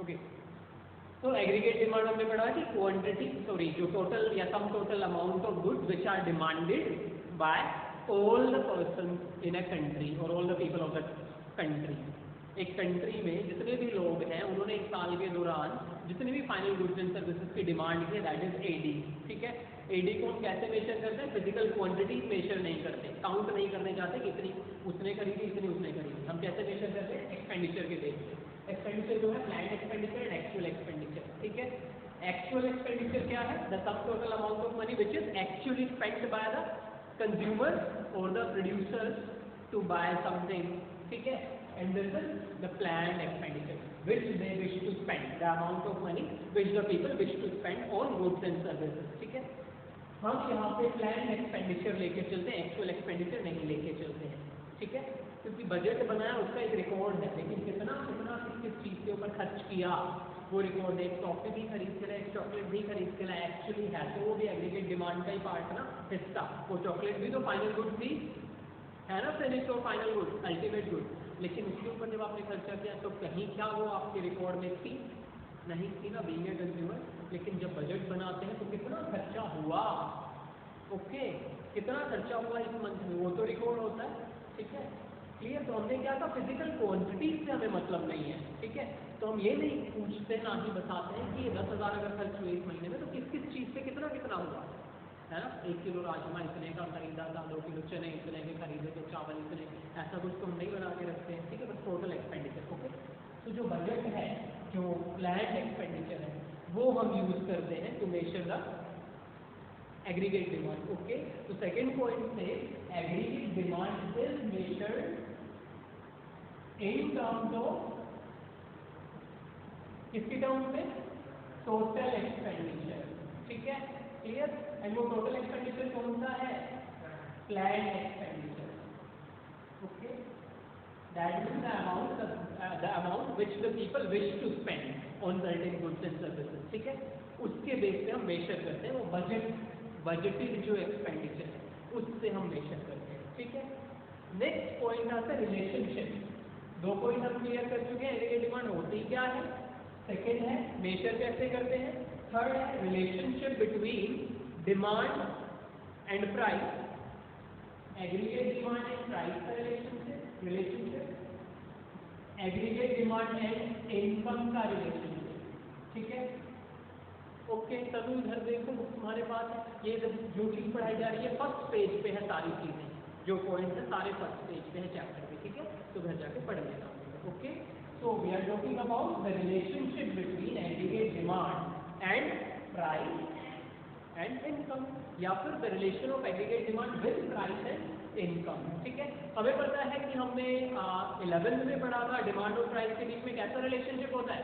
Okay, तो aggregate demand हमने पढ़ा कि क्वांटिटी जो टोटल या sum total amount of goods which are demanded by all the person in a country और all the people of the country. एक country में जितने भी लोग हैं उन्होंने एक साल के दौरान जितने भी फाइनल गुड्स एंड सर्विसेज की डिमांड की, दैट इज एडी। ठीक है, एडी को हम कैसे मेजर करते हैं? फिजिकल क्वांटिटी मेजर नहीं करते, काउंट नहीं करने जाते कि इतनी उसने खरीदी इतनी उसने खरीदी। हम कैसे मेजर करते हैं? एक्सपेंडिचर के बेस पे। एक्सपेंडिचर जो है plan expenditure and actual expenditure. ठीक है, एक्चुअल एक्सपेंडिचर क्या है? The sum total amount of money which is actually spent by the consumer और the producers to buy something. ठीक है, and this is the planned expenditure which they wish to spend, the amount of money which the people wish to spend on goods and services। ठीक है, हम यहाँ पे planned expenditure लेके चलते हैं, actual expenditure नहीं लेके चलते हैं। ठीक है, क्योंकि बजट बनाया उसका एक रिकॉर्ड है, लेकिन कितना कितना किस चीज़ के ऊपर खर्च किया वो रिकॉर्ड है। एक टॉफी भी खरीद के लाए, एक चॉकलेट भी खरीद के लाए, एक्चुअली है तो वो भी एग्रीगेट डिमांड का ही पार्ट ना, हिस्सा। वो चॉकलेट भी तो फाइनल गुड थी, है ना, फिनिश और फाइनल गुड, अल्टीमेट गुड। लेकिन उसके ऊपर जब आपने खर्चा किया तो कहीं क्या वो आपके रिकॉर्ड में थी? नहीं थी ना, बीइंग ए कंज्यूमर। लेकिन जब बजट बनाते हैं तो कितना खर्चा हुआ, ओके, कितना खर्चा हुआ इस मंथ में, वो तो रिकॉर्ड होता है। ठीक है, क्लियर? तो हमने क्या था, फिजिकल क्वांटिटी से हमें मतलब नहीं है। ठीक है, तो हम ये नहीं पूछते ना ही बताते हैं कि 10,000 अगर खर्च हुए इस महीने में तो किस किस चीज़ से कितना कितना हुआ, है ना। 1 किलो राजमा इतने का खरीदा था, 2 किलो चने इतने के खरीदे थे, चावल इतने, ऐसा कुछ तो हम नहीं बना के रखते हैं। ठीक है, बस टोटल एक्सपेंडिचर। ओके, तो जो बजट है, जो प्लान एक्सपेंडिचर है, वो हम यूज करते हैं to measure the aggregate demand. Okay, तो सेकेंड पॉइंट से aggregate demand is measured in terms of, किसके टर्म्स में? Total expenditure. ठीक है, क्लियर? एंड वो टोटल एक्सपेंडिचर कौन सा है? Plan expenditure. Okay, that is the amount which the people wish to spend on certain goods and services. ठीक है, उसके बेस पे हम मेजर करते हैं, वो बजटेड जो एक्सपेंडिचर है उससे हम मेजर करते हैं। ठीक है, नेक्स्ट पॉइंट आता है रिलेशनशिप। 2 पॉइंट हम क्लियर कर चुके हैं, एग्रीगेट डिमांड होती क्या है, सेकेंड है मेजर कैसे करते हैं, थर्ड है relationship between demand and price. Aggregate demand and price का relationship, aggregate demand and income का रिलेशनशिप। ठीक है, ओके, तनु इधर देखो, तुम्हारे पास ये जो चीज पढ़ाई जा रही है फर्स्ट पेज पे है, सारी चीजें जो पॉइंट है सारे फर्स्ट पेज पे है चैप्टर पे। ठीक है, तो घर जाके पढ़ लेना। Okay, so we are talking about the relationship between aggregate demand and price and income, या फिर the relation of aggregate demand with price and income। ठीक है, हमें पता है कि हमने 11th में पढ़ा था डिमांड और प्राइस के बीच में कैसा रिलेशनशिप होता है,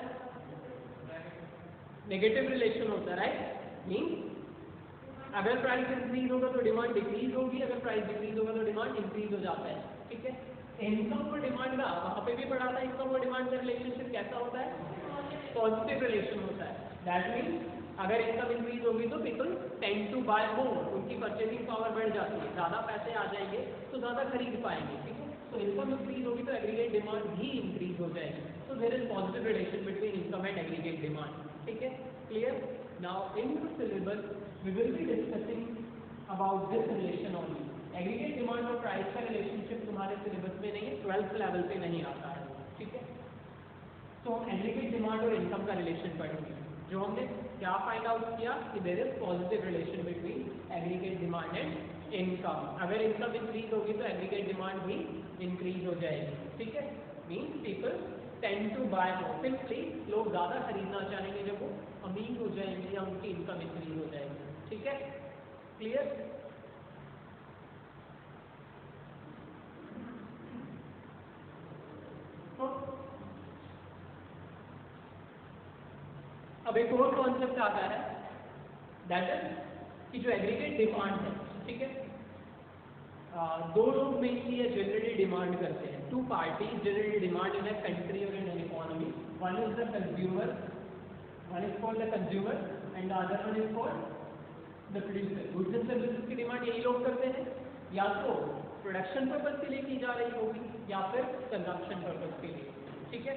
नेगेटिव रिलेशन होता है, राइट। मीन अगर प्राइस इंक्रीज होगा तो डिमांड डिक्रीज होगी, अगर प्राइस डिक्रीज होगा तो डिमांड इंक्रीज हो जाता है। ठीक है, इनकम और डिमांड का वहां पे भी पढ़ा था, इनकम और डिमांड का रिलेशनशिप कैसा होता है, पॉजिटिव रिलेशन होता है। दैट मीन्स अगर इनकम इंक्रीज होगी तो पीपल टेंड टू बाय मोर, उनकी परचेसिंग पावर बढ़ जाती है, ज्यादा पैसे आ जाएंगे तो ज्यादा खरीद पाएंगे। ठीक है, तो इनकम इंक्रीज होगी तो एग्रीगेट डिमांड भी इंक्रीज हो जाएगी। तो there is positive relation between income and aggregate demand. ठीक है, clear? Now in the syllabus we will be discussing about this relation only. Aggregate demand और प्राइस का रिलेशनशिप तुम्हारे सिलेबस में नहीं है, 12th लेवल पे नहीं आता है। ठीक है, तो हम एग्रीगेट डिमांड और इनकम का रिलेशन पढ़ेंगे। जो हमने क्या फाइंड आउट किया कि there is positive relation between aggregate demand and income. अगर इनकम इंक्रीज होगी तो एग्रीगेट डिमांड भी इंक्रीज हो जाएगी। ठीक है, means people tend to buy more, simply लोग ज्यादा खरीदना चाहेंगे जब वो अमीर हो जाएंगे या उनकी इनकम इंक्रीज हो जाएगी। ठीक है, क्लियर? अब एक और कॉन्सेप्ट आता है, दैट इज कि जो एग्रीगेट डिमांड है, ठीक है, 2 लोग मेनली या जनरली डिमांड करते हैं, 2 parties generally demand in a country और in an economy. One is the consumer, one is called the consumer and the other one is called the producer. Goods and services की demand यही लोग करते हैं, या तो प्रोडक्शन पर्पज के लिए की जा रही होगी या फिर कंजम्पशन पर्पज के लिए। ठीक है,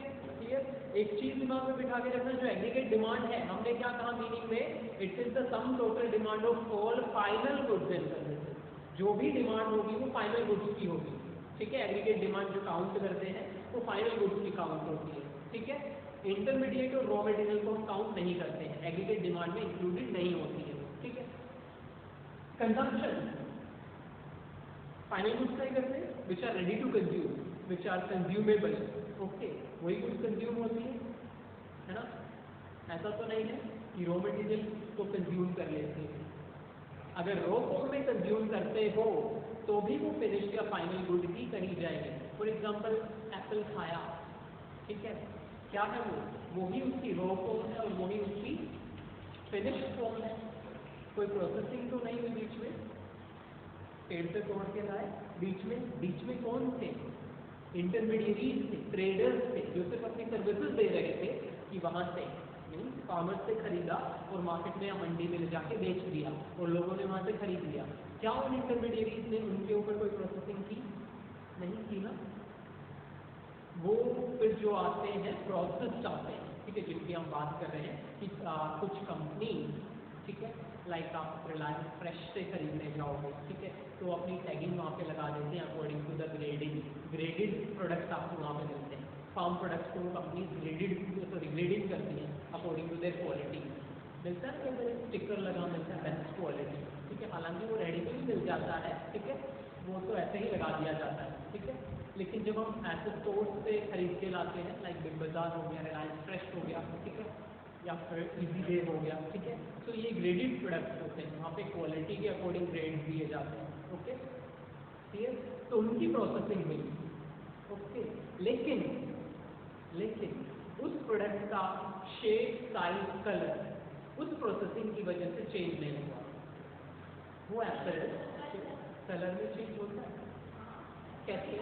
है। एक चीज दिमाग में बिठा के रखना, जो एग्रीगेट डिमांड है, हमने क्या कहा मीनिंग में, it is the sum total demand of all final goods and services. जो भी डिमांड होगी वो फाइनल गुड्स की होगी, ठीक है। एग्रीगेट डिमांड जो काउंट करते हैं वो फाइनल गुड्स की काउंट होती है, ठीक है। इंटरमीडिएट और रॉ मटेरियल को हम काउंट नहीं करते हैं, एग्रीगेट डिमांड में इंक्लूडेड नहीं होती है, ठीक है। कंजम्पशन, फाइनल गुड्स नहीं करते हैं which are ready to consume, which are consumable, okay, वही गुड्स कंज्यूम होती है ना। ऐसा तो नहीं है कि रॉ मटेरियल को कंज्यूम कर लेते हैं। अगर रॉ फॉर्म में कंज्यूम करते हो तो भी वो फिनिश्ड या फाइनल गुड ही कही जाएगी। फॉर एग्जांपल एप्पल खाया, ठीक है, क्या है वो ही उसकी रॉ फॉर्म है और वही उसकी फिनिश्ड फॉर्म है। कोई प्रोसेसिंग तो नहीं हुई बीच में, पेड़ से तोड़ के लाए, बीच में कौन थे, इंटरमीडिएरीज थे, ट्रेडर्स थे, जो सिर्फ अपनी सर्विसेज दे रहे थे कि वहां से फार्मर से खरीदा और मार्केट में या मंडी में ले जाके बेच दिया और लोगों ने वहां से खरीद लिया। क्या उन इंटरमीडिएरीज ने उनके ऊपर कोई प्रोसेसिंग की? नहीं की ना। वो फिर जो आते हैं प्रोसेस्ड आते हैं, ठीक है, जिनकी हम बात कर रहे हैं कि कुछ कंपनी, ठीक है, लाइक आप रिलायंस फ्रेश से खरीदने जाओगे, ठीक है, तो अपनी टैगिंग वहाँ पे लगा देते हैं according to the graded products आपको वहाँ पे मिलते हैं। फार्म प्रोडक्ट्स को कंपनी ग्रेडिंग करती है अकॉर्डिंग टू देयर क्वालिटी। मिलता है तो स्टिकर लगा मिलता है बेस्ट क्वालिटी, ठीक है, हालांकि वो रेडी भी मिल जाता है, ठीक है, वो तो ऐसे ही लगा दिया जाता है, ठीक है। लेकिन जब हम ऐसे स्टोर से खरीद के लाते हैं, लाइक बिग बाजार हो गया, रिलायंस फ्रेश हो गया, ठीक है, या फिर इजी डे हो गया, ठीक है, तो ये ग्रेडेड प्रोडक्ट्स होते हैं, वहाँ पे क्वालिटी के अकॉर्डिंग ग्रेड दिए जाते हैं, ओके, ठीक है। तो उनकी प्रोसेसिंग हुई, ओके, लेकिन उस प्रोडक्ट का शेप, साइज, कलर उस प्रोसेसिंग की वजह से चेंज नहीं हुआ। वो एप्पल कलर में चेंज होता है कैसे?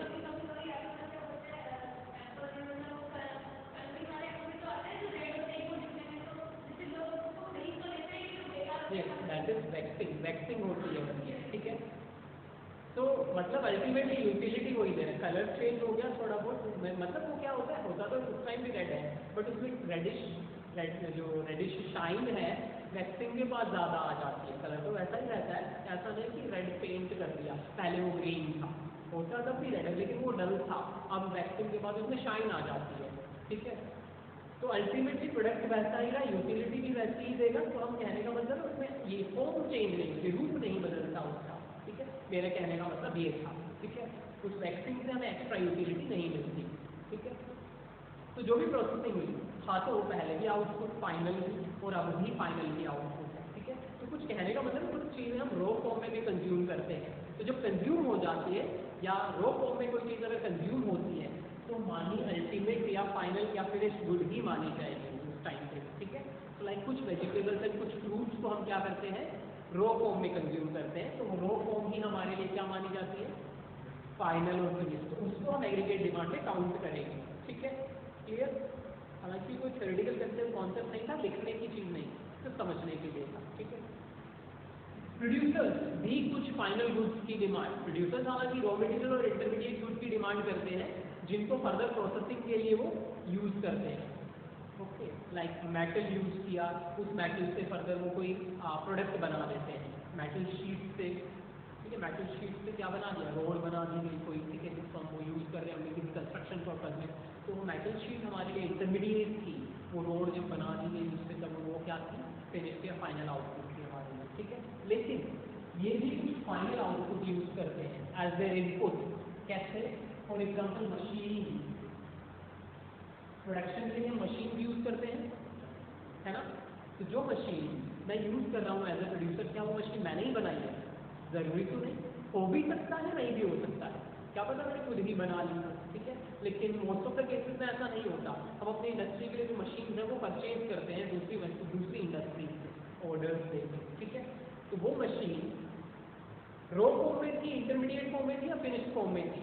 दैट इज वैक्सिंग होती है, ठीक है। तो मतलब अल्टीमेटली यूटिलिटी वही दे रहा है, कलर चेंज हो गया थोड़ा बहुत, मतलब वो क्या होता है, होता तो उस टाइम भी रेड है, बट उसमें रेडिश शाइन है वैक्सिंग के बाद ज़्यादा आ जाती है, कलर तो वैसा ही रहता है। ऐसा नहीं कि रेड पेंट कर दिया, पहले वो ग्रीन था, होता तब भी रेड है लेकिन वो डल था, अब वैक्सिंग के बाद उसमें शाइन आ जाती है, ठीक है। तो अल्टीमेटली प्रोडक्ट वैसा ही रहा, यूटिलिटी भी वैसी ही देगा। तो हम कहने का मतलब उसमें ये फॉर्म चेंज नहीं, रूप नहीं बदलता उसका, ठीक है, मेरे कहने का मतलब ये था, ठीक है। उस वैक्सिंग से हमें एक्स्ट्रा यूटिलिटी नहीं मिलती, ठीक है। तो जो भी प्रोसेसिंग हुई, हाँ, तो वो पहले भी आउटपुट फाइनल हुई और अब भी फाइनल भी आउटपुट है, ठीक है। तो कुछ कहने का मतलब कुछ चीज़ें हम रॉ फॉर्म में भी कंज्यूम करते हैं, तो जब कंज्यूम हो जाती है या रॉ फॉर्म में कोई चीज़ अगर कंज्यूम होती है तो मानी अल्टीमेट या फाइनल या फिनिश गुड ही मानी जाएगी उस टाइम पे, ठीक है। तो लाइक कुछ वेजिटेबल्स एंड कुछ फ्रूट्स को हम क्या करते हैं, रॉ फॉर्म में कंज्यूम करते हैं, तो वो रॉ फॉर्म ही हमारे लिए क्या मानी जाती है, फाइनल और फिनिश, तो उसको हम एग्रीगेट डिमांड में काउंट करेंगे, ठीक है, क्लियर। हालांकि कोई थ्योरेटिकल कॉन्सेप्ट नहीं था, लिखने की चीज़ नहीं, तो समझने के लिए था, ठीक है। प्रोड्यूसर्स भी कुछ फाइनल गुड्स की डिमांड, प्रोड्यूसर्स हालांकि रॉ मटेरियल और इंटरमीडिएट गुड्स की डिमांड करते हैं जिनको फर्दर प्रोसेसिंग के लिए वो यूज करते हैं, ओके, लाइक मेटल यूज किया, उस मेटल से फर्दर वो कोई प्रोडक्ट बना देते हैं, मेटल शीट से, ठीक है, मेटल शीट से क्या बना दिया, रोड बना दी गई कोई, ठीक है, जिसको हम वो यूज कर रहे हैं किसी कंस्ट्रक्शन पर्पज में, तो वो मेटल शीट हमारे लिए इंटरमीडिएट थी, वो रोड जब बना दी गई उससे तब वो क्या थी, फिनिश या फाइनल आउटपुट थी हमारे लिए, ठीक है। लेकिन ये भी कुछ फाइनल आउटपुट यूज करते हैं एज देयर इनपुट, कैसे, फॉर एग्जाम्पल मशीन, प्रोडक्शन के लिए मशीन यूज करते हैं, है ना। तो जो मशीन मैं यूज कर रहा हूँ एज ए प्रोड्यूसर, क्या वो मशीन मैंने ही बनाई है? जरूरी तो नहीं, हो भी सकता है, नहीं भी हो सकता है, क्या पता मैंने खुद ही बना ली, ठीक है। लेकिन मोस्ट ऑफ द केसेस में ऐसा नहीं होता, हम अपनी इंडस्ट्री के लिए जो मशीन है वो परचेज करते हैं दूसरी इंडस्ट्री से ऑर्डर से, ठीक है। तो वो मशीन रॉ फॉर्म में थी, इंटरमीडिएट फॉर्म में थी या फिनिश्ड फॉर्म में थी?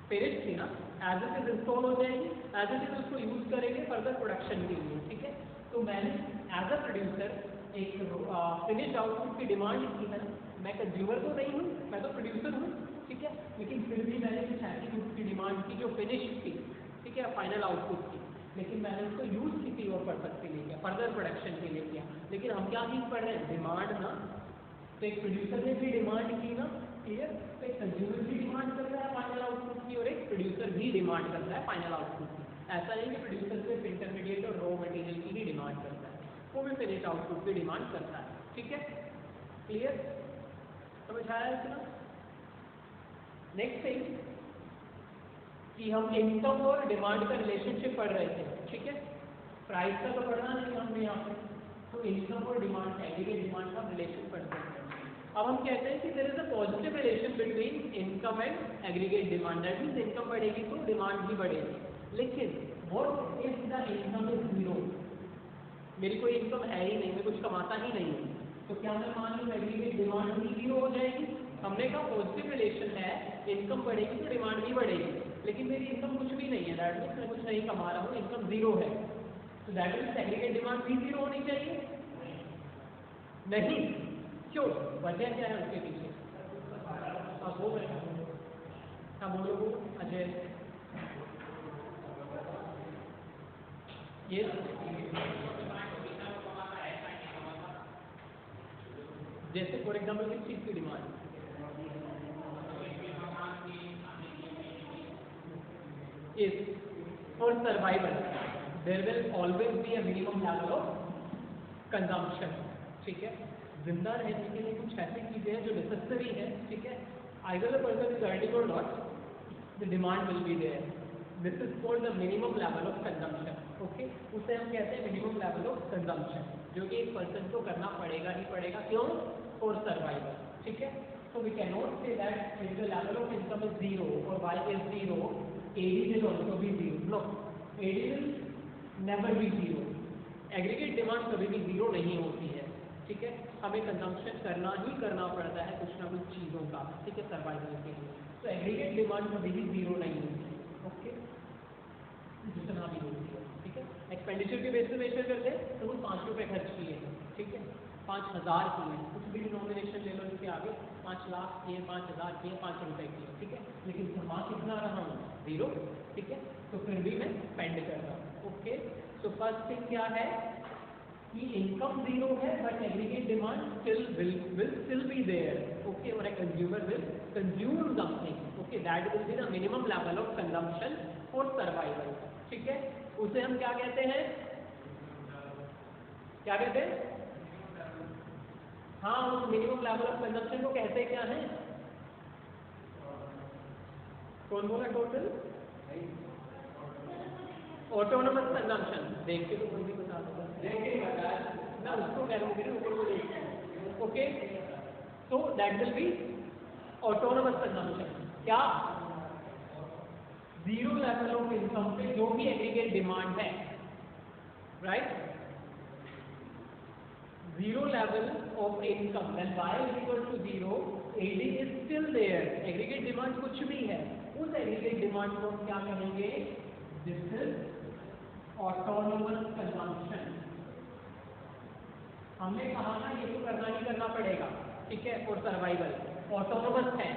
फिनिश थी ना, एज इट इज इंस्टॉल हो जाएगी, एज इट इज उसको यूज करेंगे फर्दर प्रोडक्शन के लिए, ठीक है। तो मैंने एज अ प्रोड्यूसर एक फिनिश्ड आउटपुट की डिमांड की है, मैं कंज्यूमर तो नहीं हूँ, मैं तो प्रोड्यूसर हूँ, ठीक है, लेकिन फिर भी मैंने कुछ ऐसी गुड्स की डिमांड की जो फिनिश थी, ठीक है, फाइनल आउटपुट थी, लेकिन मैंने उसको यूज किसी और पर्पज के लिए किया, फर्दर प्रोडक्शन के लिए किया। लेकिन हम क्या चीज पढ़ रहे हैं, डिमांड ना। तो एक प्रोड्यूसर ने भी डिमांड की ना, क्लियर। तो एक कंज्यूमर भी डिमांड कर रहा है फाइनल आउटपुट की, और एक प्रोड्यूसर भी डिमांड कर रहा है फाइनल आउटपुट की। ऐसा नहीं कि प्रोड्यूसर सिर्फ इंटरमीडिएट और रॉ मटेरियल की ही डिमांड करता है, वो भी फिनिश आउटपुट की डिमांड करता है। ठीक है, क्लियर, समझ आया इतना। नेक्स्ट थिंग कि हम इनकम और डिमांड का रिलेशनशिप पढ़ रहे थे, ठीक है। प्राइस का तो पढ़ना नहीं हमने यहाँ पे, तो इनकम और डिमांड, एग्रीगेट डिमांड का रिलेशन पढ़ते हैं। अब हम कहते हैं कि there is a positive relation between income and aggregate demand. That means income बढ़ेगी तो डिमांड भी बढ़ेगी। लेकिन what if the income is zero, मेरी कोई इनकम है ही नहीं, मैं कुछ कमाता ही नहीं हूँ, तो क्या मैं मान लूँ एग्रीगेट डिमांड भी जीरो हो जाएगी? हमने कहा पॉजिटिव रिलेशन है, इनकम बढ़ेगी तो डिमांड भी बढ़ेगी, लेकिन मेरी इनकम कुछ भी नहीं है, दैट मीन्स मैं कुछ नहीं कमा रहा हूँ, इनकम जीरो है, तो दैट मीन्स एग्रीगेट डिमांड भी जीरो होनी चाहिए? नहीं, क्यों? वजह क्या है उसके पीछे? अब वो हाँ बोलो अजय। ये जैसे फॉर एग्जाम्पल किस चीज़ की demand? Is for survival there will always be a minimum level of consumption. ठीक है, जिंदा रहने के लिए कुछ ऐसी चीजें हैं जो नेसेसरी है, ठीक है। Either the person is earning और not, the demand will be there. This is called the minimum level of consumption. Okay, उसे हम कहते हैं मिनिमम लेवल ऑफ कंजम्पशन, जो कि एक पर्सन को करना पड़ेगा ही पड़ेगा, क्यों? For survival. ठीक है, so we cannot say that if the level of income is zero or y is zero, AD will also be zero. No, AD will never be zero. Aggregate demand कभी भी zero नहीं होती है, ठीक है। हमें कंजम्पशन करना ही करना पड़ता है कुछ ना कुछ चीज़ों का, ठीक है, सर्वाइवल के लिए। तो एग्रीगेट डिमांड कभी भी जीरो नहीं होती, ओके, जितना भी होती है, ठीक है। एक्सपेंडिचर के बेस पे मेजर करते हैं तो वो 5 रुपये खर्च किए, ठीक है, 5,000 किए, कुछ भी डिनोमिनेशन ले लो इसके आगे, 5 लाख किए, 5,000 किए, 5 रुपये किए, ठीक है, लेकिन कमा कितना रहा हूँ? जीरो, ठीक है, तो फिर भी मैं स्पेंड कर रहा हूँ। ओके, तो फर्स्ट थिंग क्या है कि इनकम जीरो है but aggregate demand still will still be there, okay, or a consumer will consume something, okay, that will be the minimum level of consumption for survival, ठीक है। उसे हम क्या कहते हैं? क्या कहते हैं? हाँ, उस मिनिमम लेवल ऑफ कंजम्पशन को कहते क्या है? कौन बोला? Total autonomous consumption. देख के तो कोई भी बता देगा, देख के बता ना, उसको कह रहा हूँ मेरे ऊपर को देख के। Okay, so that will be autonomous consumption। क्या? जीरो लेवल ऑफ इनकम पे जो भी एग्रीगेट डिमांड है, right, zero level of income, then y is equal to zero, AD is still there, aggregate demand कुछ भी है, उस aggregate demand को हम क्या कहेंगे? This is autonomous consumption। हमने कहा ना ये तो करना ही करना पड़ेगा, ठीक है, फॉर सर्वाइवल, ऑटोनोमस है,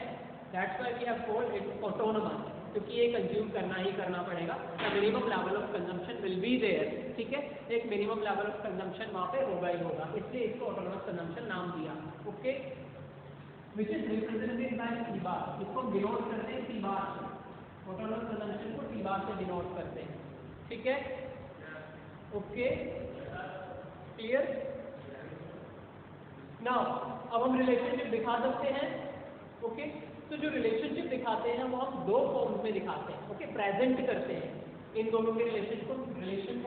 that's why we have called it autonomous, क्योंकि ये कंज्यूम करना ही करना पड़ेगा। The minimum level of consumption will be there, ठीक है, एक मिनिमम लेवल ऑफ कंजम्पशन वहाँ पे होगा ही होगा, इसलिए इसको ऑटोनोमस कंजम्पशन नाम दिया। Okay, which is represented by T bar, इसको डिनोट करते हैं टी बार, ऑटोनोमस कंजम्पशन को टी बार से डिनोट करते हैं, ठीक है। Okay, clear? नाउ अब हम रिलेशनशिप दिखा सकते हैं, ओके। तो जो रिलेशनशिप दिखाते हैं वो हम दो फॉर्म्स में दिखाते हैं, ओके, प्रेजेंट करते हैं इन दोनों के रिलेशन को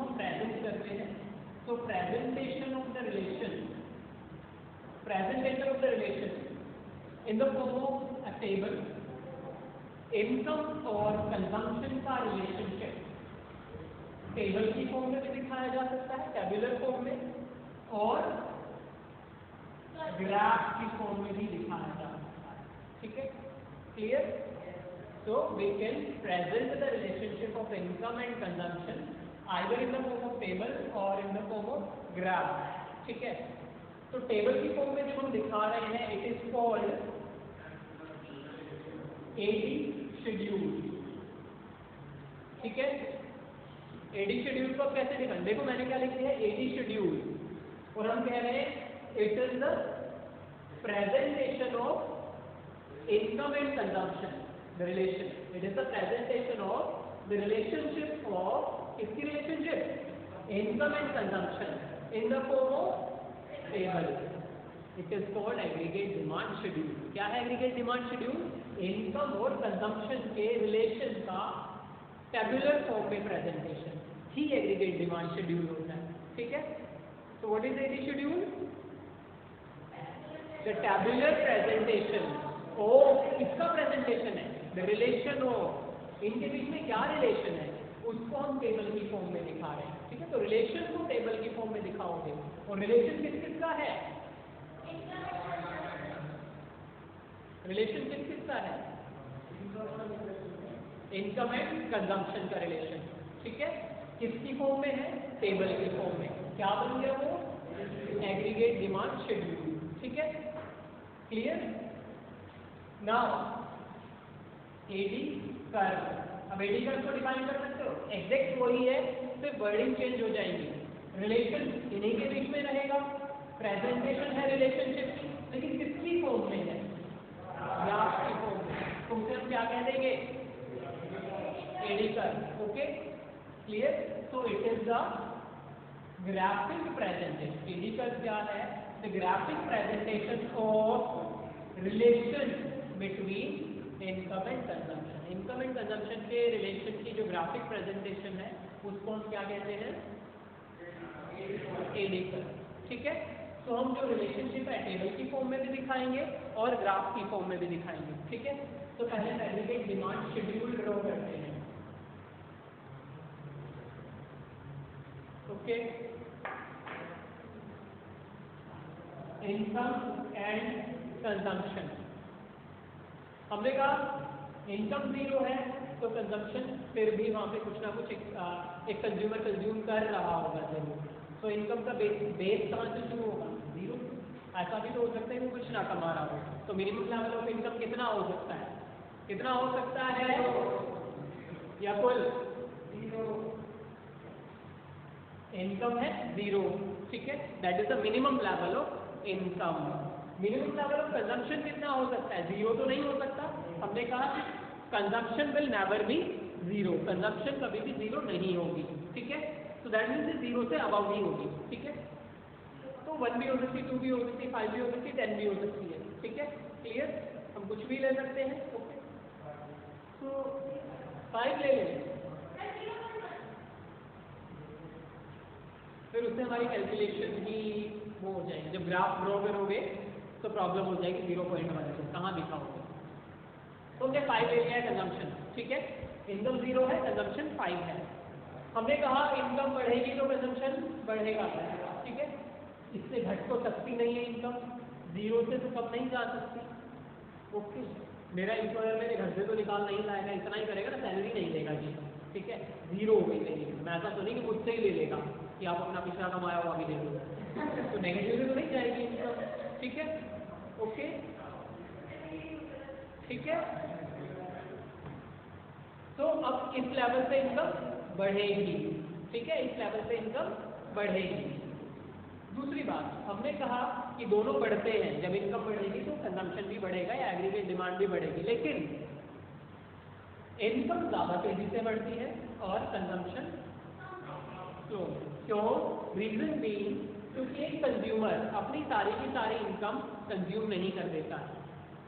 हम प्रेजेंट करते हैं। तो presentation of the relation, presentation of the relation in the form of a table, income और कंजम्पशन का रिलेशनशिप टेबल की फॉर्म में भी दिखाया जा सकता है, टेबुलर फॉर्म में, और ग्राफ की फॉर्म में भी दिखाया जा सकता है, ठीक है, clear? So we can present the relationship of income and consumption either in the form of table or in the form of graph, ठीक है। तो टेबल की फॉर्म में जब हम दिखा रहे हैं, it is called AD schedule, ठीक है। एडी शेड्यूल को कैसे डिफाइन, देखो मैंने क्या लिख दिया है, एडी शेड्यूल, और हम कह रहे हैं it is the presentation of income and consumption the relation, it is the presentation of the relationship of, किसकी relationship, income and consumption in the form of table, it is called aggregate demand schedule. क्या है aggregate demand schedule, income और consumption के relation का tabular form में presentation ही aggregate demand schedule होता है, ठीक है। तो what is AD schedule, the tabular presentation of, इसका प्रेजेंटेशन है द रिलेशन ऑफ, इनके बीच में क्या रिलेशन है उसको हम टेबल की फॉर्म में दिखा रहे हैं, ठीक है। तो रिलेशन को टेबल की फॉर्म में दिखाओगे, और रिलेशन किस किस का है, रिलेशन किस किस का है, इनकम एंड कंजम्पशन का रिलेशन, ठीक है। किसकी फॉर्म में है, टेबल की फॉर्म में, क्या बन गया वो, एग्रीगेट डिमांड शेड्यूल, ठीक है, क्लियर। नाउ एडी कर्व, अब एडी कर्व को डिफाइन कर सकते हो, एग्जैक्ट वही है, सिर्फ वर्डिंग चेंज हो जाएंगी, रिलेशन इन्हीं के बीच में रहेगा, प्रेजेंटेशन है रिलेशनशिप की, लेकिन किसकी फॉर्म में है, ग्राफ की फॉर्म में, तो उसे हम क्या कह देंगे, एडी कर्व, ओके क्लियर। तो it is the graphic presentation, AD curve क्या है, the graphic presentation of relation between income and consumption, income and consumption के रिलेशन की जो ग्राफिक प्रेजेंटेशन है उसको हम क्या कहते हैं, एडी कर्व, ठीक है। तो हम जो रिलेशनशिप है टेबल की फॉर्म में भी दिखाएंगे और ग्राफ की फॉर्म में भी दिखाएंगे, ठीक है। तो पहले एग्रीगेट डिमांड शेड्यूल ड्रॉ करते हैं, ओके। इनकम एंड कंजम्पशन, हमने कहा इनकम जीरो है तो कंजम्पशन फिर भी वहां पे कुछ ना कुछ एक कंज्यूमर कंज्यूम कर रहा होगा जरूर, तो इनकम का बेस कहाँ से शुरू होगा, जीरो। ऐसा भी तो हो सकता है कि कुछ ना कमा रहा हो, तो मिनिमम लेवल ऑफ इनकम कितना हो सकता है, कितना हो सकता है, या कुल इनकम है जीरो, ठीक है, that is the minimum level of income. Minimum level of consumption कितना हो सकता है, जीरो तो नहीं हो सकता, हमने कहा consumption will never be zero, consumption कभी भी जीरो नहीं होगी, ठीक है। तो दैट मीन्स जीरो से अबव ही होगी, ठीक है। तो 1 भी हो सकती है, 2 भी हो सकती है, 5 भी हो सकती है, 10 भी हो सकती है, ठीक है, क्लियर। हम कुछ भी ले सकते हैं, ओके। तो 5 ले लें, फिर उससे हमारी कैलकुलेशन ही वो हो जाएगी, जब ग्राफ ड्रॉ करोगे तो प्रॉब्लम हो जाएगी 0.1 से कहाँ दिखाओगे। तो हमने 5 ले लिया है कंजम्पशन, ठीक है, इनकम जीरो है, कंजम्पशन 5 है। हमने कहा इनकम बढ़ेगी तो कंजम्पशन बढ़ेगा, ठीक है, इससे घट तो सकती नहीं है इनकम, जीरो से तो कम नहीं जा सकती, ओके। मेरा एम्प्लॉयर मेरे घर से तो निकाल नहीं लाएगा, इतना ही करेगा ना, सैलरी नहीं देगा जी, ठीक है, जीरो हो गई मेरी, मैं ऐसा तो नहीं कि मुझसे ही ले लेगा कि आप अपना पिछला कमाया हुआ भी दे दो, तो नेगेटिव में तो नहीं जाएगी इनकम, ठीक है, ओके, ठीक है। तो अब इस लेवल से इनकम बढ़ेगी, ठीक है, इस लेवल से इनकम बढ़ेगी। दूसरी बात, हमने कहा कि दोनों बढ़ते हैं, जब इनकम बढ़ेगी तो कंजम्पशन भी बढ़ेगा या एग्रीगेट डिमांड भी बढ़ेगी, लेकिन इनकम ज़्यादा तेजी से बढ़ती है और कंजम्पशन स्लो। क्यों, रीजन बीइंग क्योंकि एक कंज्यूमर अपनी सारी की सारी इनकम कंज्यूम नहीं कर देता है,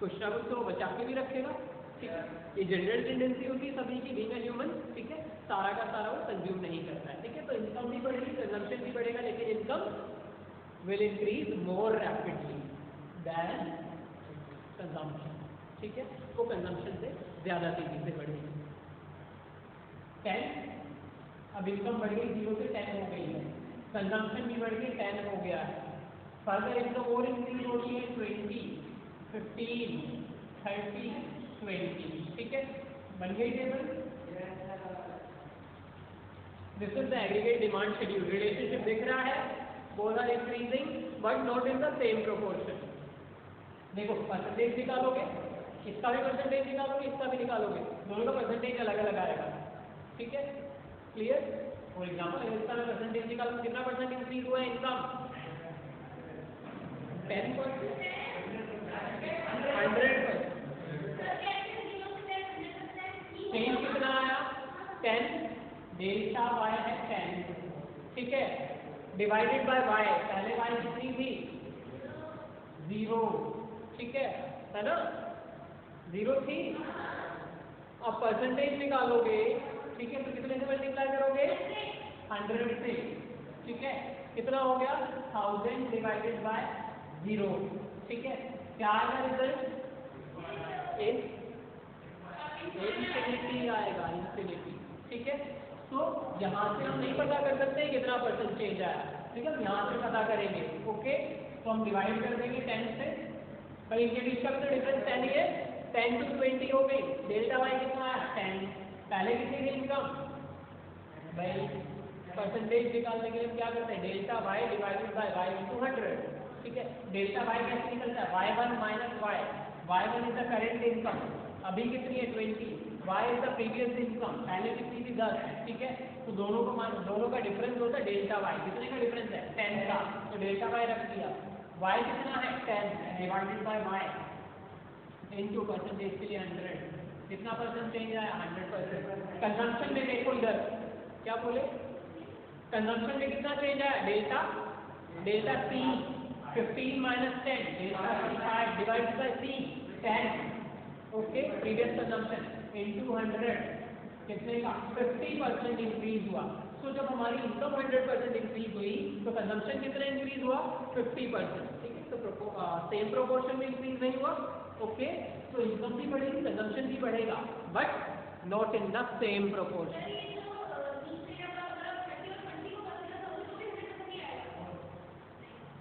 कुछ ना कुछ तो बचा के भी रखेगा, ठीक है, ये जनरल टेंडेंसी होती है सभी की, बीइंग अ ह्यूमन, ठीक है, सारा का सारा वो कंज्यूम नहीं करता है, ठीक है। तो इनकम भी बढ़ेगी, कंजम्पशन भी बढ़ेगा, लेकिन income will increase more rapidly than consumption, ठीक है, वो कंजम्पशन से ज़्यादा तेजी से बढ़ेगी। 10, अब इनकम बढ़ गई 0 से 10 हो गई है, कंजम्पशन भी बढ़ गई 10 हो गया है, फर्दर इनकम और इंक्रीज होती है 20, 15, 30, 20, ठीक है, बन गई table. This is the aggregate demand schedule, relationship दिख रहा है, both are increasing but not in the same proportion। देखो परसेंटेज निकालोगे, इसका भी परसेंटेज निकालोगे, इसका भी निकालोगे, दोनों का परसेंटेज अलग अलग आएगा, ठीक है, क्लियर, फॉर एग्जाम्पल इसका मैं परसेंटेज निकालूं, कितना परसेंट इंक्रीज हुआ है इनकम? 10%, 100%। चेंज कितना आया? 10। डेल्टा वाई है 10, ठीक है, डिवाइडेड बाय वाई, पहले वाई कितनी थी? 0, ठीक है ना, 0 थी। अब परसेंटेज निकालोगे, ठीक है, तो कितने से मल्टीप्लाई करोगे? 100 से, ठीक है, कितना हो गया? 1000 डिवाइडेड बाय 0, ठीक है, क्या आएगा रिजल्ट? इंफिनिटी आएगा, इंफिनिटी, ठीक है। तो यहाँ से हम नहीं पता कर सकते कितना परसेंट चेंज आया, ठीक है, यहाँ से पता करेंगे, ओके। तो हम डिवाइड कर देंगे 10 से, भाई इनके बीच का तो डिफरेंस 10 ही है, 10 to 20 हो गई। डेल्टा वाई कितना आया? 10। पहले कितनी थी इनकम? भाई परसेंटेज निकालने के लिए क्या करते हैं? Delta Y divided by Y into 100, ठीक है। डेल्टा वाई कैसे निकलता है? y1 minus y1 is the current income, अभी कितनी है? 20। y is the previous income, पहले कितनी थी? 10, ठीक है। तो दोनों का डिफरेंस होता है डेल्टा वाई। कितने का डिफरेंस है? 10 का, तो डेल्टा वाई रख दिया। y कितना है? 10 divided by y into percentage के लिए 100, कितना परसेंट चेंज आया? 100%। कंजम्पशन में देखो इधर, क्या बोले? कंजम्पशन में कितना चेंज आया? Delta C 15 minus 10, delta C 5 divided by C 10, okay, previous consumption into 100, कितने का? 50% इंक्रीज हुआ। तो जब हमारी इनकम 100% इंक्रीज हुई तो कंजम्पशन कितना इंक्रीज हुआ? 50%, ठीक है। तो सेम प्रोपोर्शन में इंक्रीज नहीं हुआ, ओके। तो इनकम भी बढ़ेगी, कंजम्पशन भी बढ़ेगा, but not in the same proportion.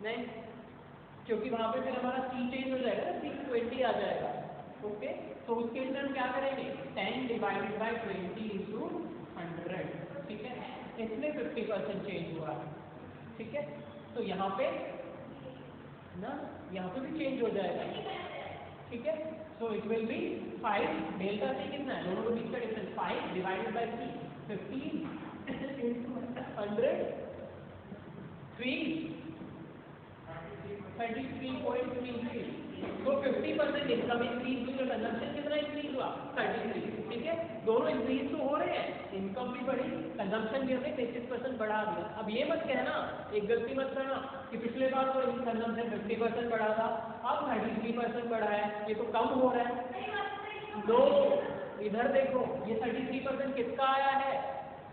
नहीं, क्योंकि वहां पे फिर हमारा सी चेंज हो जाएगा ना, सी 20 आ जाएगा, ओके। तो उसके लिए हम क्या करेंगे? 10 डिवाइडेड बाय 20 इंटू 100, ठीक है, इसमें 50% चेंज हुआ, ठीक है। तो यहाँ पे ना, यहाँ पे भी चेंज हो जाएगा, ठीक है। So it will be 5, delta C कितना है? दोनों के बीच का difference 5 divided by C 15 into 100, 33.33। तो 50% इनकम इंक्रीज हुई, तो कंजम्पशन कितना इंक्रीज हुआ? 33, ठीक है। दोनों इंक्रीज तो हो रहे हैं, इनकम भी बढ़ी, कंजम्पशन भी हमने 33% बढ़ा दिया। अब ये मत कहना, एक गलती मत करना कि पिछले बार तो कंजम्पशन 50% बढ़ा था, अब 33% बढ़ा है, ये तो कम हो रहा है। लो, इधर देखो, ये 33% किसका आया है?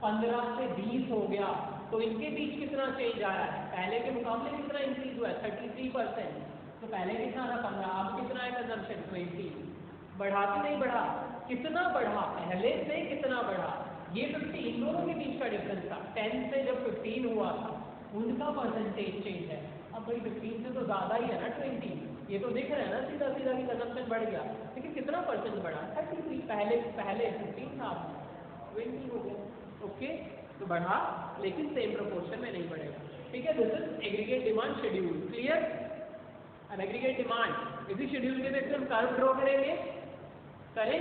15 से 20 हो गया, तो इनके बीच कितना चेंज आया है? पहले के मुकाबले कितना इंक्रीज हुआ है? 33%। तो पहले कितना था? 15, अब कितना है कंजम्पशन? 20। बढ़ा कि नहीं बढ़ा? कितना बढ़ा? पहले से कितना बढ़ा? ये 50, इन दोनों के बीच का डिफरेंस था। 10 से जब 15 हुआ था, उनका परसेंटेज चेंज है। अब भाई 15 से तो ज्यादा ही है ना 20, ये तो दिख रहा है ना सीधा सीधा कि कंजम्पशन बढ़ गया, लेकिन कितना परसेंट बढ़ा? 33। पहले 15 था, 20 हो गया, ओके। तो बढ़ा, लेकिन सेम प्रोपोर्शन में नहीं बढ़ेगा, ठीक है। This is aggregate demand schedule, clear? अब एग्रीगेट डिमांड इसी शेड्यूल के बेस पे हम कर्व ड्रॉ करेंगे, करें?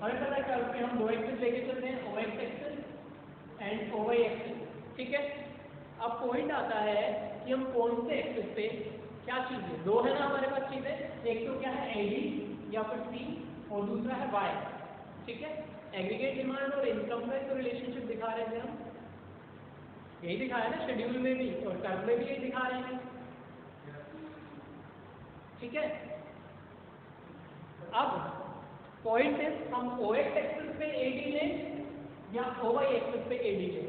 हमें पता है कर्व पे हम 2 एक्सिस लेके चलते हैं, O x axis and O y axis, ठीक है। अब पॉइंट आता है कि हम कौन से एक्सिस पे क्या चीजें, दो है ना हमारे पास चीजें, एक तो क्या है एडी या फिर सी, और दूसरा है वाई, ठीक है। एग्रीगेट डिमांड और इनकम का तो रिलेशनशिप दिखा रहे थे हम, यही दिखाया ना शेड्यूल में भी, और कर्व में भी यही दिखा रहे हैं, ठीक है। अब पॉइंट इज, हम ओ एक्स एक्सिस पे एडी लें या ओ वाई एक्सिस पे एडी लें,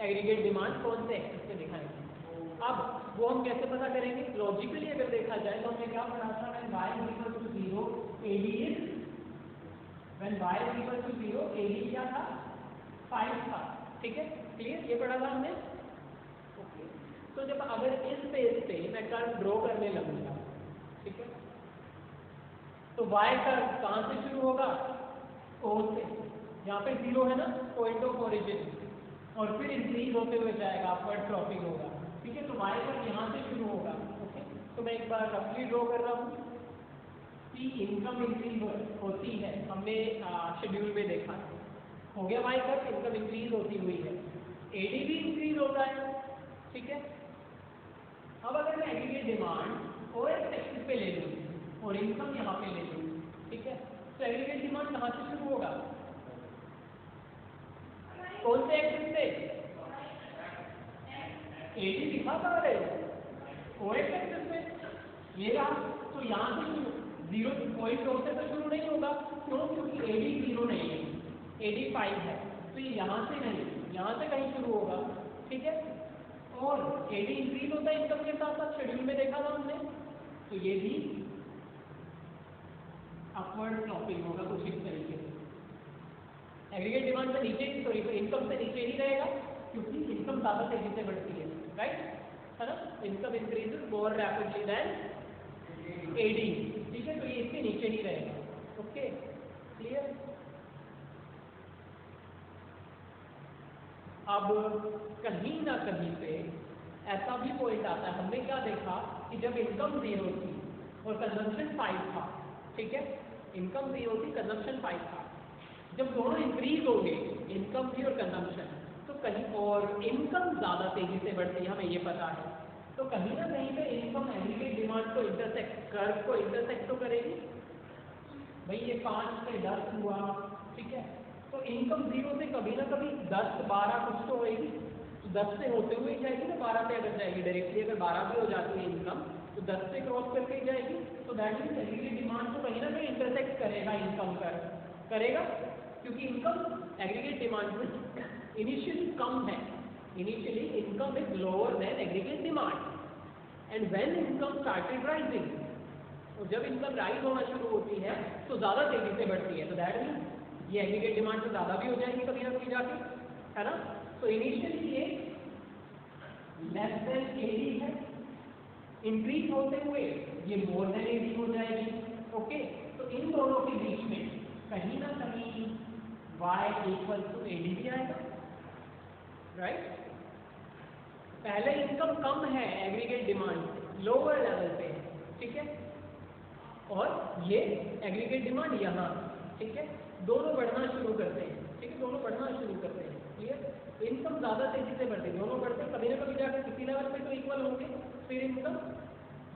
एग्रीगेट डिमांड कौन से एक्सिस पे दिखाएंगे। अब वो हम कैसे पता करेंगे? लॉजिकली अगर देखा जाए तो हमने क्या पढ़ा था? When y is equal to 0 AD is, when y is equal to 0 AD क्या था? 5 था, ठीक है, क्लियर? ये पढ़ा था हमने, ओके। तो जब अगर इस बेस पे मैं कर्व ड्रॉ करने लगूंगा, ठीक है, तो y कर्व कहां से शुरू होगा? O से, यहाँ पे 0 है ना, पॉइंट ऑफ ओरिजिन, और फिर इंक्रीज होते हुए जाएगा, अपवर्ड क्रॉपिंग होगा, ठीक है। तो वाई कर्व यहाँ से शुरू होगा, ओके। तो मैं एक बार रफली ड्रॉ कर रहा हूँ कि इनकम इंक्रीज होती है, हमने शेड्यूल में देखा हो गया वाई कर्व, इनकम इंक्रीज होती हुई है, एडी भी इंक्रीज होता है, ठीक है। अब अगर मैं एग्रीगेट डिमांड और एक एक्सिस पे ले लूँ और इनकम यहाँ पे ले लूँ, ठीक है, तो एग्रीगेट डिमांड कहाँ से शुरू होगा, कौन से एक्सिस पे, एडी दिखा पा रहे हो, और एक एक्सिस पे ये रहा। तो यहाँ से शुरू 0.4 से तो शुरू नहीं होगा, क्यों, क्योंकि एडी 0 नहीं है, एडी 5 है, तो ये यहाँ से नहीं, यहाँ से कहीं शुरू होगा, ठीक है। और एडी इंक्रीज होता है इनकम के साथ साथ, शेड्यूल में देखा था हमने, तो ये भी अपवर्ड क्रॉपिंग होगा कुछ इस तरीके से। एग्रीगेट डिमांड से नीचे, सॉरी इनकम से नीचे ही रहेगा, क्योंकि इनकम ज्यादा तेजी से बढ़ती है, राइट, है ना। Income increases more rapidly than AD, ठीक है। तो ये इसके नीचे ही रहेगा, ओके, क्लियर। अब कहीं ना कहीं पे ऐसा भी पॉइंट आता है, हमने क्या देखा कि जब इनकम 0 थी और कंजम्पशन 5 था, ठीक है, इनकम 0 थी, कंजम्पशन 5 था, जब दोनों इंक्रीज हो गए, इनकम भी और कंजम्पशन, तो कहीं, और इनकम ज्यादा तेजी से बढ़ती है, हमें ये पता है, तो कहीं ना कहीं पे इनकम एग्रीगेट डिमांड को इंटरसेक्ट, कर्व को इंटरसेक्ट तो करेगी भाई। ये 5 से 10 हुआ, ठीक है, तो इनकम 0 से कभी ना कभी 10 12 कुछ तो होएगी, तो 10 से होते हुए ही जाएगी ना 12 पे अगर जाएगी डायरेक्टली, अगर 12 भी हो जाती है इनकम तो 10 से क्रॉस करके ही जाएगी, तो दैट मीन्स एग्रीगेट डिमांड को कहीं ना कहीं इंटरसेक्ट करेगा इनकम करेगा, क्योंकि इनकम एग्रीगेट डिमांड में इनिशियली कम है, initially income is lower than aggregate demand, and when income started rising, और जब इनकम राइज होना शुरू होती है तो ज्यादा तेजी से बढ़ती है, तो दैट मीन्स ये एग्रीगेट डिमांड से ज्यादा भी हो जाएगी कभी ना कभी जाके, है ना। तो इनिशियली ये लेस देन एडी है, इंक्रीज होते हुए ये मोर देन एडी हो जाएगी, ओके। तो इन दोनों के बीच में कहीं ना कहीं y इक्वल टू एडी भी आएगा, राइट। पहले इनकम कम है एग्रीगेट डिमांड लोअर लेवल पे, ठीक है, और ये एग्रीगेट डिमांड यहाँ, ठीक है, दोनों बढ़ना शुरू करते हैं, ठीक है, दोनों बढ़ना शुरू करते हैं, क्लियर। इनकम ज्यादा तेजी से बढ़ते हैं, दोनों बढ़ते हैं, कभी ना कभी जाकर किसी लेवल पे तो इक्वल होंगे, फिर इनकम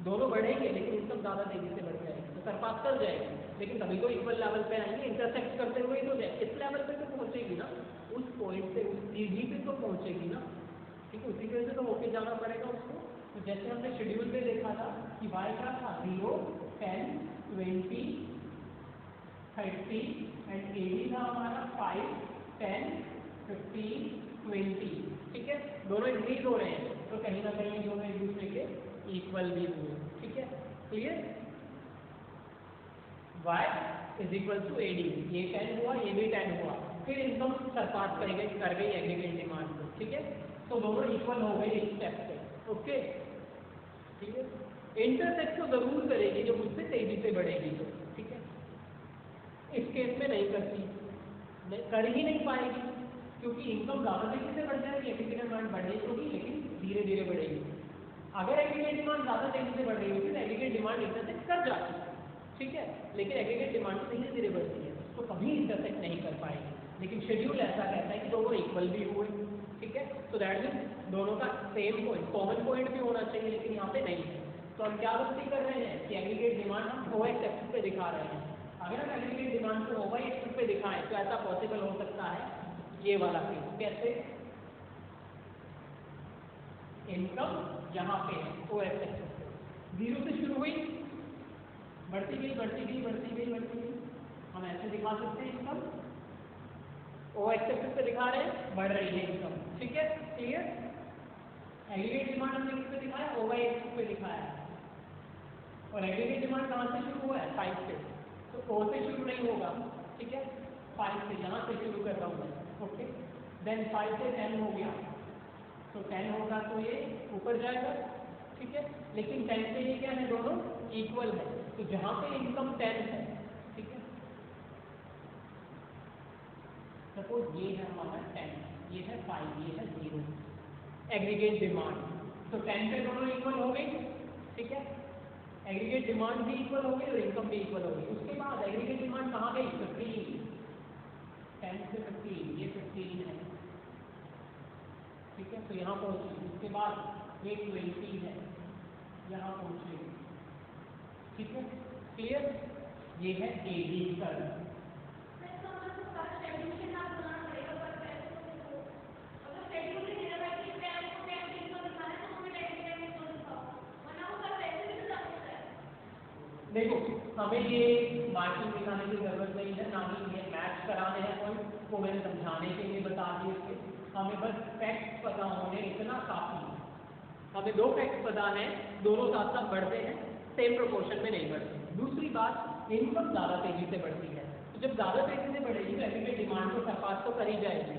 दोनों बढ़ेंगे, लेकिन इनकम ज्यादा तेजी से बढ़ जाएगी, तो सरपास कर जाएगी, लेकिन कभी तो इक्वल लेवल पे आएंगे, इंटरसेक्ट करते हुए ही तो जाए, इस लेवल पे तो पहुंचेगी ना, उस पॉइंट से उस सीढ़ी पे तो पहुंचेगी ना, ठीक है, उसी वजह से तो होके जाना पड़ेगा उसको। तो जैसे हमने शेड्यूल में देखा था कि वाई का था 0 10 20 30 एंड एडी था हमारा 5 10 15 20, ठीक है, दोनों इंक्रीज हो रहे हैं, तो कहीं ना कहीं दोनों एक दूसरे के इक्वल भी हुए, ठीक है, clear. y is equal to AD, ये 10 हुआ, ये भी 10 हुआ, फिर इनकम सरपास कर गई एग्रीगेट डिमांड को, ठीक है, तो दोनों इक्वल हो गए इस स्टेप पे, ओके, ठीक है। इंटरसेक्ट तो जरूर करेगी जब उससे तेजी से बढ़ेगी तो, ठीक है, इस केस में नहीं करती, कर ही नहीं पाएगी, क्योंकि इनकम ज्यादा तेजी से बढ़ जाएगी, एग्रीगेट डिमांड बढ़ेगी होगी, लेकिन धीरे धीरे बढ़ेगी। अगर एग्रीगेट डिमांड ज्यादा तेजी से बढ़ रही होगी तो एग्रीगेट डिमांड इंटरसेक्ट कर जाती है, ठीक है, लेकिन एग्रीगेट डिमांड तो धीरे धीरे बढ़ती है, तो कभी इंटरसेक्ट नहीं कर पाएगी, लेकिन शेड्यूल ऐसा कहता है कि दोनों इक्वल भी हुए, ठीक है। तो दैट मीन्स दोनों का सेम पॉइंट, कॉमन पॉइंट भी होना चाहिए, लेकिन यहाँ पे नहीं है, तो हम क्या गलती कर रहे हैं कि एग्रीगेट डिमांड हम OX एक्सिस पे दिखा रहे हैं। अगर हम एग्रीगेट डिमांड को OY एक्सिस पे दिखाएं तो ऐसा पॉसिबल हो सकता है, ये वाला केस, कैसे, इनकम यहाँ पे है OX एक्सिस पे, 0 से शुरू हुई, बढ़ती गई बढ़ती गई बढ़ती गई बढ़ती गई, हम ऐसे दिखा सकते हैं इनकम OX एक्सिस पे दिखा रहे हैं, बढ़ रही है इनकम, ठीक है, क्लियर। एग्रीगेट डिमांड हमने किस पे दिखाया, OY एक्सिस पे दिखाया, और एग्रीगेट डिमांड कहाँ से शुरू हुआ है, 5 से, तो O से शुरू नहीं होगा, ठीक है, 5 से यहाँ से शुरू कर रहा हूँ, ओके, देन 5 से 10 हो गया, तो 10 होगा तो ये ऊपर जाएगा, ठीक है, लेकिन 10 से ये क्या है, दोनों इक्वल है, तो जहाँ पे इनकम 10 है, ठीक है, सपोज ये है हमारा 10, ये है 5, ये है 0। एग्रीगेट डिमांड, तो 10 पे दोनों इक्वल हो गई, ठीक है, एग्रीगेट डिमांड भी इक्वल हो गई और इनकम भी इक्वल हो गई। उसके बाद एग्रीगेट डिमांड कहाँ गई? 15, 10 से 15, ये 15 है, ठीक है, तो यहाँ पहुँची। उसके बाद ये 20 है, यहाँ पहुँचेगी, ठीक है, क्लियर। ये है एडी कर्व। देखो हमें ये मार्किंग दिखाने की जरूरत नहीं है, ना ही ये मैच कराने हैं पॉइंट को, मैंने समझाने के लिए बता दिए थे। हमें बस फैक्ट्स पता होने इतना काफी है। हमें 2 फैक्ट्स पता है, दोनों साथ साथ बढ़ते हैं, सेम प्रोपोर्शन में नहीं बढ़ते। दूसरी बात, इनकम ज़्यादा तेजी से बढ़ती है, तो जब ज़्यादा तेजी से बढ़ेगी तो एग्रीगेट डिमांड को सरपास तो कर ही जाएगी,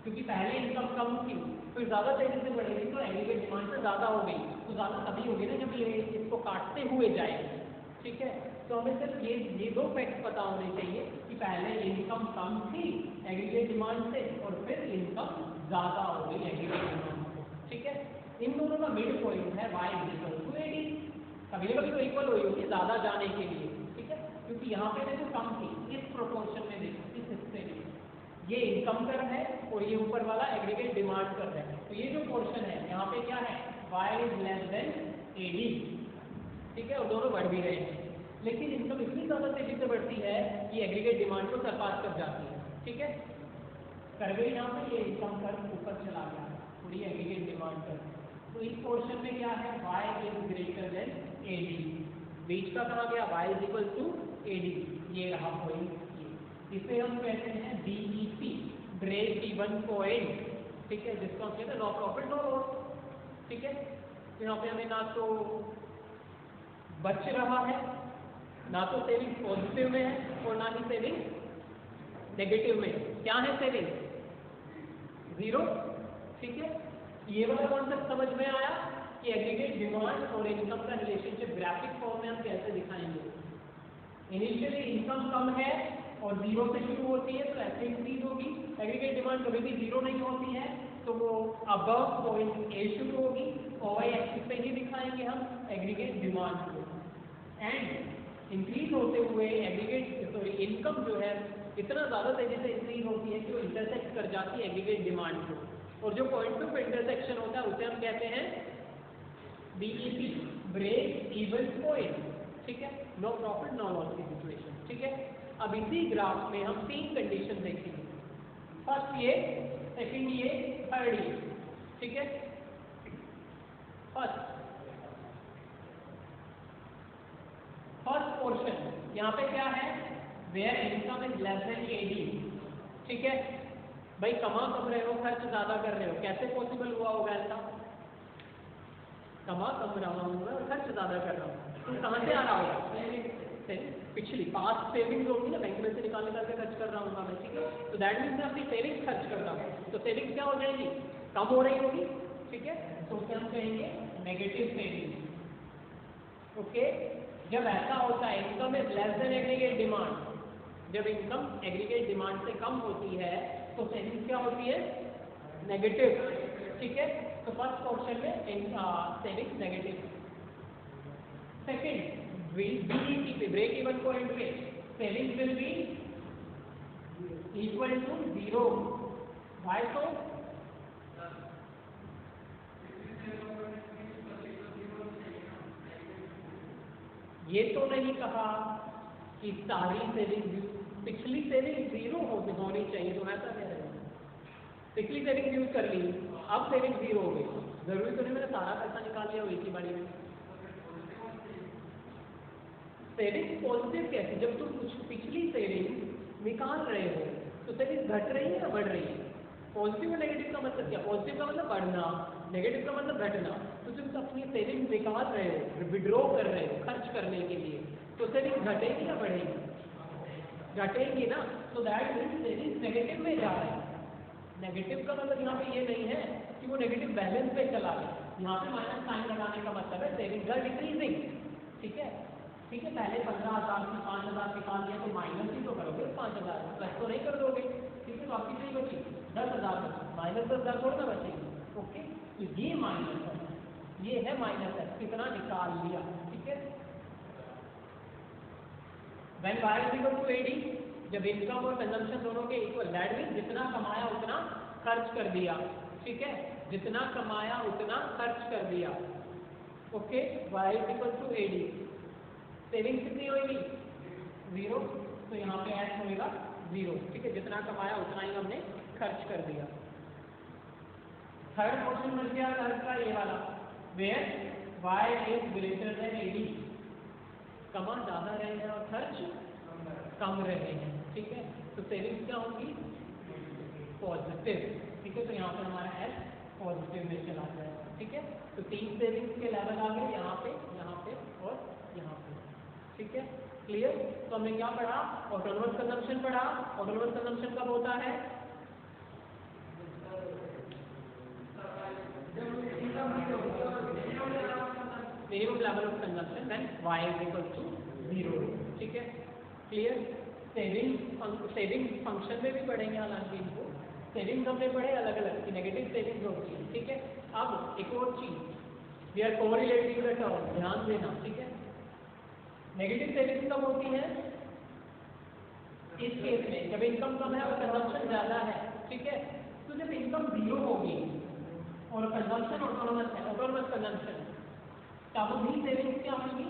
क्योंकि पहले इनकम कम थी, फिर ज़्यादा तेजी से बढ़ेगी तो एग्रीगेट डिमांड से ज़्यादा हो गई, तो ज़्यादा तभी होगी ना जब ये इसको काटते हुए जाएगी, ठीक है। तो हमें सिर्फ ये 2 फैक्ट्स पता होने चाहिए कि पहले इनकम कम थी एग्रीगेट डिमांड से और फिर इनकम ज़्यादा हो गई एग्रीगेट डिमांड से, ठीक है। इन दोनों का मिड पॉइंट है y = 80। कभी ना कभी तो इक्वल हुई होगी ज़्यादा जाने के लिए, ठीक है, क्योंकि यहाँ पे देखो कम थी, इस प्रोपोर्शन में देखो, इस हिस्से में ये इनकम कर्व है और ये ऊपर वाला एग्रीगेट डिमांड कर्व है। तो ये जो पोर्शन है यहाँ पे क्या है, y < AD, ठीक है, और दोनों बढ़ भी रहे हैं, लेकिन इनकम इतनी ज़्यादा तेजी से बढ़ती है कि एग्रीगेट डिमांड को सरपास कर जाती है, ठीक है। कर गई यहाँ पे, ये इनकम कर्व ऊपर चला गया पूरी एग्रीगेट डिमांड कर्व। तो इस पोर्शन में क्या है, y > AD, बीच का कहा गया y = AD, ये रहा पॉइंट, इसे हम कहते हैं BEP, ब्रेक इवन पॉइंट, ठीक है, जिसको हम कहते हैं नो प्रॉफिट नो लॉस, ठीक है। तो यहाँ पे हमें ना तो बच रहा है, ना तो सेविंग पॉजिटिव में है और ना ही सेविंग नेगेटिव में। क्या है सेविंग? 0, ठीक है। ये वाला कॉन्सेप्ट समझ में आया कि एग्रीगेट डिमांड और इनकम का रिलेशनशिप ग्राफिक फॉर्म में हम कैसे दिखाएंगे। इनिशियली इनकम कम है और 0 से शुरू होती है तो ऐसे इंक्रीज होगी। एग्रीगेट डिमांड कभी भी 0 नहीं होती है तो वो अबव पॉइंट ए शुरू होगी और y एक्सिस पे ही दिखाएंगे हम एग्रीगेट डिमांड को। एंड इंक्रीज होते हुए एग्रीगेट इनकम जो है इतना ज़्यादा तेजी से इंक्रीज होती है कि वो इंटरसेक्ट कर जाती है एग्रीगेट डिमांड को, और जो पॉइंट ऑफ इंटरसेक्शन होता है उसे हम कहते हैं BEP, ब्रेक इवन पॉइंट, ठीक है, नो प्रॉफिट नो लॉस की सिचुएशन, ठीक है। अब इसी ग्राफ में हम 3 कंडीशन देखेंगे, फर्स्ट ये, सेकंड ये, थर्ड ये, ठीक है। फर्स्ट पोर्शन यहाँ पे क्या है, वेयर इनकम इज < AD, ठीक है। भाई कमा कम रहे हो, खर्च ज्यादा कर रहे हो, कैसे पॉसिबल हुआ होगा ऐसा? कमा कम रहा हूँ और खर्च ज्यादा कर रहा हूँ, तो कहाँ से आ रहा होगा? पिछली पास्ट सेविंग्स होगी ना, बैंक में से निकाल के खर्च कर रहा हूँ मैं, ठीक है। तो दैट मीन्स मैं अपनी सेविंग्स खर्च कर रहा हूँ, तो सेविंग्स क्या हो जाएगी? कम हो रही होगी, ठीक है। तो उसे हम कहेंगे नेगेटिव सेविंग्स, ओके। जब ऐसा होता है इनकम इज < एग्रीगेट डिमांड, जब इनकम एग्रीगेट डिमांड से कम होती है तो सेविंग्स क्या होती है? नेगेटिव, ठीक है। तो फर्स्ट पोर्शन में सेविंग्स नेगेटिव। सेकंड, BEP पे ब्रेक इवन पॉइंट पे savings will be equal to 0, why so? ये तो नहीं कहा कि सारी सेविंग, पिछली सेविंग 0 होनी चाहिए, तो ऐसा कह रहे हैं पिछली सेविंग यूज कर ली, अब सेविंग 0 हो गई, जरूरी तो नहीं मैंने सारा पैसा निकाल लिया एक ही बारी में। सेविंग पॉजिटिव कैसे, जब तुम कुछ पिछली सेविंग निकाल रहे हो तो सेविंग घट रही है या बढ़ रही है? पॉजिटिव और नेगेटिव का मतलब क्या? पॉजिटिव का मतलब बढ़ना, नेगेटिव का मतलब घटना। तो तुम अपनी सेविंग निकाल रहे हो, विड्रॉ कर रहे हो खर्च करने के लिए, तो सेविंग घटेगी या बढ़ेगी? घटेगी ना, तो दैट मीन्स सेविंग नेगेटिव में जा रही है। नेगेटिव का मतलब यहाँ पे ये नहीं है कि वो नेगेटिव बैलेंस पे चला गया, यहाँ पे माइनस साइन लगाने का मतलब है सेविंग्स आर डिक्रीजिंग, ठीक है। ठीक है, पहले 15,000 से 5,000 निकाल दिया तो माइनस ही तो करोगे 5,000, प्लस तो नहीं कर दोगे, ठीक है। तो आपकी सही बची 10,000 बचे, -10,000 थोड़ा ना बचेगी। ओके, तो ये माइनस है, ये है माइनस है, कितना निकाल लिया, ठीक है। When y is equal to AD, जब इनकम और कंजम्पशन दोनों के इक्वल, दैट मीन जितना कमाया उतना खर्च कर दिया, ठीक है, जितना कमाया उतना खर्च कर दिया। Okay, y is equal to AD, saving कितनी होगी 0, तो यहाँ पे ऐड होएगा 0, ठीक है, जितना कमाया उतना ही हमने खर्च कर दिया। थर्ड क्वेश्चन बन गया खर्च का ये वाला, where y is greater than AD, कमा ज्यादा रहे हैं और खर्च कम रहे हैं, ठीक है, तो सेविंग्स क्या होगी पॉजिटिव, ठीक है, तो यहाँ पर हमारा एस पॉजिटिव में चला जाएगा, ठीक है। तो 3 सेविंग्स के लेवल आ गए यहाँ पे और यहाँ पे, ठीक है, क्लियर। तो हमने क्या पढ़ा, ऑटोनोमस कंजम्पशन पढ़ा। ऑटोनोमस कंजम्पशन कब होता है, minimum level of consumption when y is equal to 0, ठीक है, क्लियर। सेविंग फंक्शन में भी पढ़ेंगे हालांकि इनको, सेविंग्स हमने पढ़े अलग अलग की, नेगेटिव सेविंग्स होती है, ठीक है। अब एक और चीज, we are correlating the term, ध्यान देना, ठीक है। नेगेटिव सेविंग्स कब होती है, इस केस में जब इनकम कम है और कंजम्पशन ज्यादा है, ठीक है। तो जब इनकम 0 होगी और कंजम्पशन ऑटोनोमस है, ऑटोनोमस कंजम्पशन, तब भी सेविंग्स क्या होंगी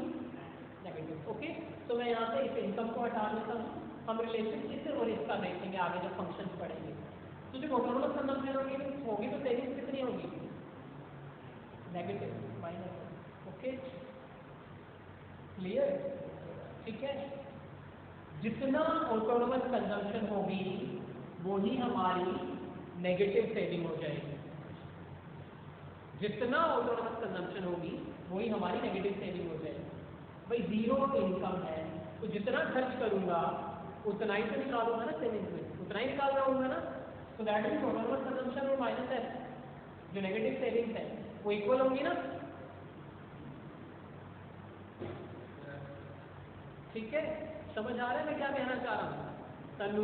नेगेटिव। ओके, तो मैं यहाँ से इस इनकम को हटा देता हूँ, हम रिलेशन इसे और इसका देखेंगे आगे जब फंक्शंस पढ़ेंगे। तो जब ऑटोनोमस कंजम्पशन होगी तो सेविंग्स कितनी होगी नेगेटिव, माइनस। ओके, क्लियर, ठीक है। जितना ऑटोनोमस कंजम्पशन होगी वो ही हमारी नेगेटिव सेविंग हो जाएगी, जितना ऑटोनोमस कंजम्पशन होगी वही हमारी नेगेटिव सेविंग हो जाएगी। भाई 0 इनकम है तो जितना खर्च करूंगा उतना ही तो निकालूंगा ना सेविंग्स में, उतना ही निकाल रहा हूँ ना, तो दैट मीन्स ऑटोनोमस कंजम्पशन और माइनस है जो नेगेटिव सेविंग्स है वो इक्वल होंगी ना, ठीक है। समझ आ रहा है मैं क्या कहना चाह रहा हूँ तनु?